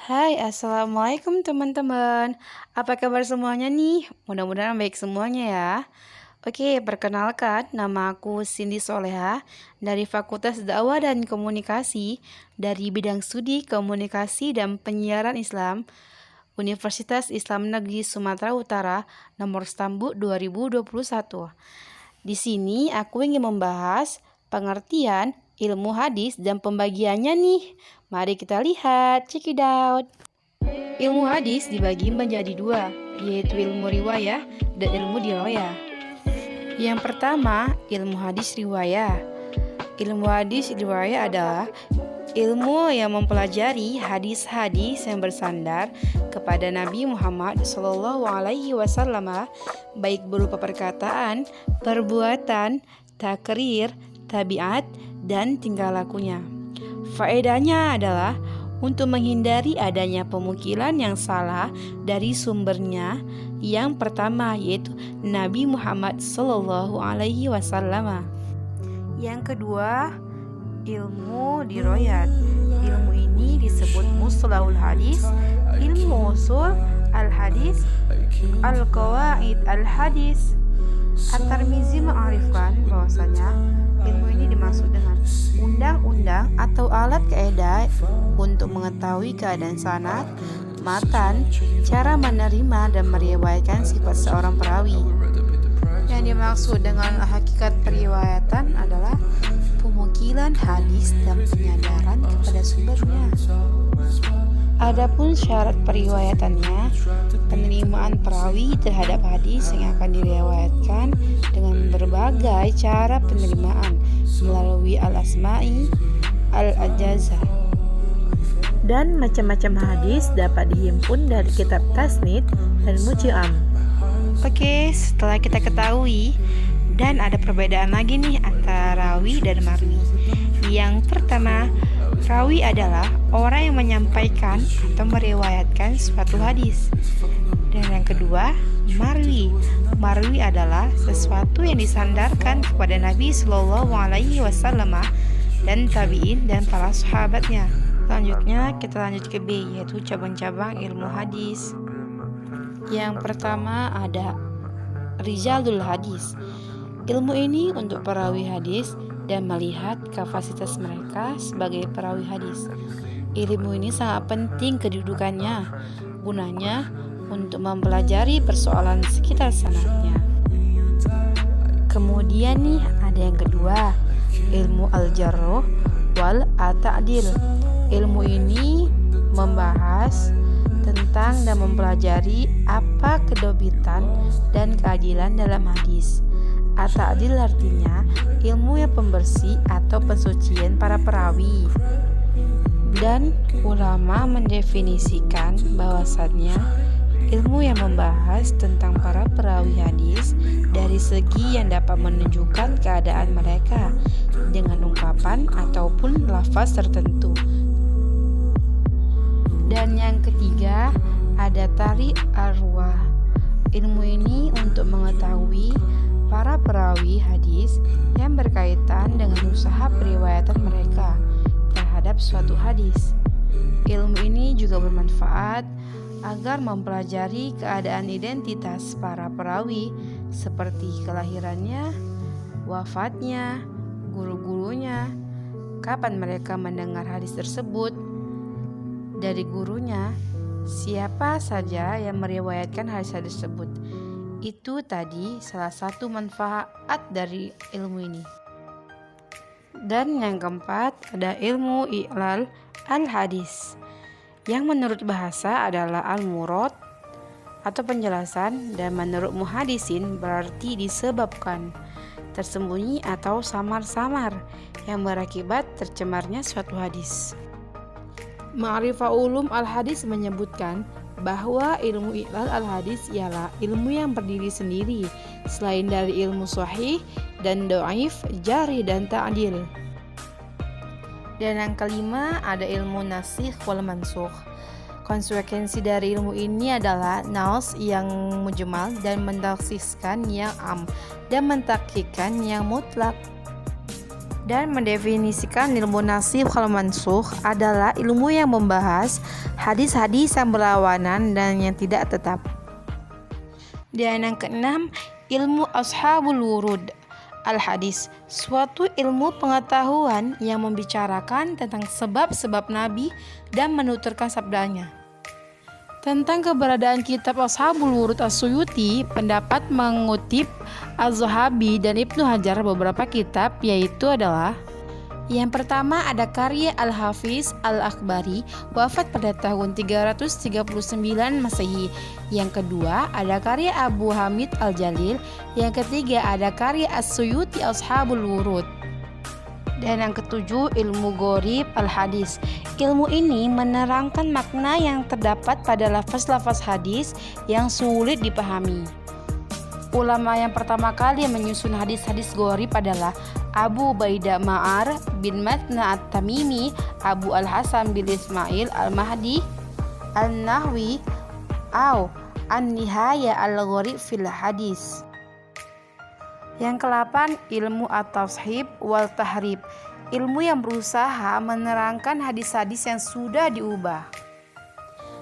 Hai, assalamualaikum teman-teman. Apa kabar semuanya nih? Mudah-mudahan baik semuanya ya. Oke, perkenalkan, nama aku Cindy Soleha dari Fakultas Dakwah dan Komunikasi dari bidang studi Komunikasi dan Penyiaran Islam, Universitas Islam Negeri Sumatera Utara, nomor stambuk 2021. Di sini aku ingin membahas pengertian ilmu hadis dan pembagiannya nih. Mari kita lihat, check it out. Ilmu hadis dibagi menjadi dua, yaitu ilmu riwayah dan ilmu dirayah. Yang pertama, ilmu hadis riwayah. Ilmu hadis riwayah adalah ilmu yang mempelajari hadis-hadis yang bersandar kepada Nabi Muhammad SAW, baik berupa perkataan, perbuatan, takrir, tabiat, dan tingkah lakunya. Faedahnya adalah untuk menghindari adanya pemukilan yang salah dari sumbernya. Yang pertama yaitu Nabi Muhammad SAW. Yang kedua, ilmu dirayat. Ilmu ini disebut mustalahul hadis, ilmu usul al-hadis, al-qawaid al-hadis. At-Tirmizi mengarifkan bahwasanya ilmu ini dimaksud dengan undang-undang atau alat kaidah untuk mengetahui keadaan sanad, matan, cara menerima dan meriwayatkan sifat seorang perawi. Yang dimaksud dengan hakikat periwayatan adalah pemukilan hadis dan penyadaran kepada sumbernya. Adapun syarat periwayatannya, penerimaan perawi terhadap hadis yang akan diriwayatkan dengan berbagai cara penerimaan melalui al-asma'i, al-ajazah. Dan macam-macam hadis dapat dihimpun dari kitab tasnid dan mujam. Oke, setelah kita ketahui, dan ada perbedaan lagi nih antara rawi dan marwi. Yang pertama, rawi adalah orang yang menyampaikan atau meriwayatkan suatu hadis. Dan yang kedua, marwi. Marwi adalah sesuatu yang disandarkan kepada Nabi SAW dan tabi'in dan para sahabatnya. Selanjutnya kita lanjut ke B, yaitu cabang-cabang ilmu hadis. Yang pertama ada rijalul hadis. Ilmu ini untuk perawi hadis dan melihat kapasitas mereka sebagai perawi hadis. Ilmu ini sangat penting kedudukannya, gunanya untuk mempelajari persoalan sekitar sanadnya. Kemudian nih ada yang kedua, ilmu al-jarh wal ta'dil. Ilmu ini membahas tentang dan mempelajari apa kedobitan dan keadilan dalam hadis. At-ta'dil artinya ilmu yang pembersih atau pensucian para perawi. Dan ulama mendefinisikan bahwasannya ilmu yang membahas tentang para perawi hadis dari segi yang dapat menunjukkan keadaan mereka dengan ungkapan ataupun lafaz tertentu. Dan yang ketiga ada tarik arwah. Ilmu ini untuk mengetahui para perawi hadis yang berkaitan dengan usaha periwayatan mereka terhadap suatu hadis. Ilmu ini juga bermanfaat agar mempelajari keadaan identitas para perawi seperti kelahirannya, wafatnya, guru-gurunya, kapan mereka mendengar hadis tersebut dari gurunya, siapa saja yang meriwayatkan hadis tersebut. Itu tadi salah satu manfaat dari ilmu ini. Dan yang keempat ada ilmu i'lal al-hadis, yang menurut bahasa adalah al-murad atau penjelasan, dan menurut muhadisin berarti disebabkan, tersembunyi atau samar-samar yang berakibat tercemarnya suatu hadis. Ma'rifah ulum al-hadis menyebutkan bahwa ilmu i'lal al-hadis ialah ilmu yang berdiri sendiri selain dari ilmu sahih dan dhaif, jarih dan ta'dil. Dan yang kelima ada ilmu nasikh wal mansukh. Konsekuensi dari ilmu ini adalah nas yang mujmal dan mentakhsiskan yang am dan mentakhikkan yang mutlak. Dan mendefinisikan ilmu nasikh wal mansukh adalah ilmu yang membahas hadis-hadis yang berlawanan dan yang tidak tetap. Dan yang keenam, ilmu ashabul wurud al-hadis, suatu ilmu pengetahuan yang membicarakan tentang sebab-sebab Nabi dan menuturkan sabdanya. Tentang keberadaan kitab Ashabul Wurud As-Suyuti, pendapat mengutip Az-Zahabi dan Ibnu Hajar beberapa kitab, yaitu adalah: yang pertama ada karya Al-Hafiz Al-Akhbari, wafat pada tahun 339 Masehi. Yang kedua ada karya Abu Hamid Al-Jalil. Yang ketiga ada karya As-Suyuti Ashabul Wurud. Dan yang ketujuh, ilmu Gharib al-Hadis. Ilmu ini menerangkan makna yang terdapat pada lafaz-lafaz hadis yang sulit dipahami. Ulama yang pertama kali menyusun hadis-hadis Gharib adalah Abu Ubaidah Ma'ar bin Matna At-Tamimi, Abu Al-Hasan bin Ismail Al-Mahdi Al-Nahwi, atau An-Nihaya Al-Gharib fil Hadis. Yang ke-8, ilmu at-tashib wal tahrib, ilmu yang berusaha menerangkan hadis-hadis yang sudah diubah.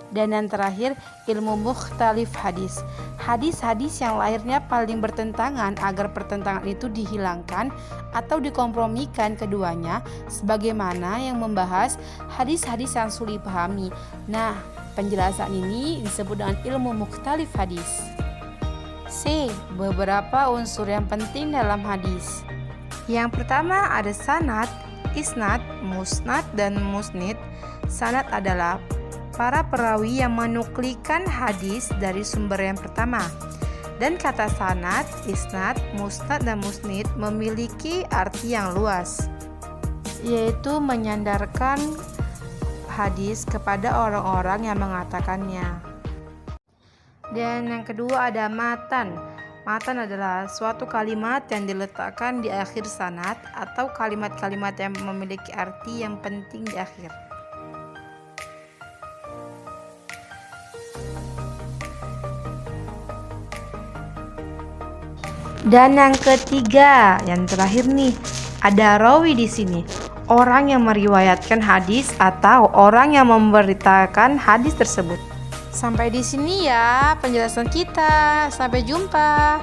Dan yang terakhir, ilmu mukhtalif hadis, hadis-hadis yang lahirnya paling bertentangan agar pertentangan itu dihilangkan atau dikompromikan keduanya, sebagaimana yang membahas hadis-hadis yang sulit dipahami. Nah, penjelasan ini disebut dengan ilmu mukhtalif hadis. C. Beberapa unsur yang penting dalam hadis. Yang pertama ada sanad, isnad, musnad, dan musnid. Sanad adalah para perawi yang menuklikan hadis dari sumber yang pertama. Dan kata sanad, isnad, musnad, dan musnid memiliki arti yang luas, yaitu menyandarkan hadis kepada orang-orang yang mengatakannya. Dan yang kedua ada matan. Matan adalah suatu kalimat yang diletakkan di akhir sanad atau kalimat-kalimat yang memiliki arti yang penting di akhir. Dan yang ketiga, yang terakhir nih, ada rawi di sini. Orang yang meriwayatkan hadis atau orang yang memberitakan hadis tersebut. Sampai di sini ya penjelasan kita. Sampai jumpa.